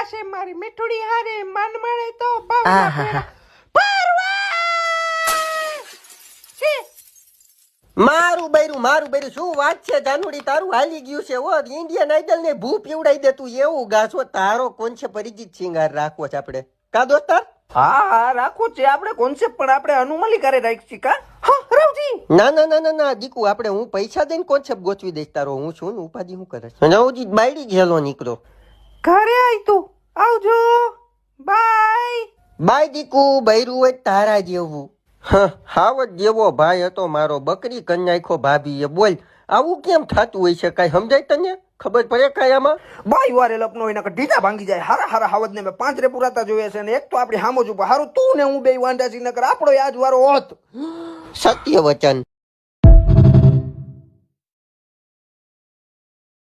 છે મારી મીઠુડી હારે મન મળે તો બહુ આહાહા. મારું બૈરું શું વાત છે જાનુડી તારું હાલી ગયું છે ઓ ઇન્ડિયન આઈડલ ને ભૂ પીવડાઈ દેતું એવું ગાછો તારો કોણ છે પરિચિત સિંગાર રાખવો છે આપણે કા દોસ્તાર હા હા રાખો છે આપણે કોન્સેપ્ટ પણ આપણે અનુમાલી કરે રાખી કા હા રાવજી ના ના ના ના ના દીકુ આપણે હું પૈસા દઈને કોન્સેપ્ટ ગોઠવી દઈશ તારો હું છું ને ઉપાધિ હું કરે નવજી બાયડી ઘેલો નીકળો ઘરે આય તું આવજો બાય બાય દીકુ બૈરું હોય તારા જેવું હાવત જેવો ભાઈ હતો મારો બકરી કન નાખ્યો ભાભીએ બોલ આવું કેમ થતું હોય છે કઈ સમજાય તને ખબર પડે કઈ આમાં બાય વારે લપનો એના ઢીટા ભાંગી જાય હારા હારા હાવદ ને મેં 5 રે પુરાતા જોયા છે ને એક તો આપડી હામો જ ઉપર હારું તું ને હું બે વાંડા સી નકર આપણો આજ વારો હોત સત્ય વચન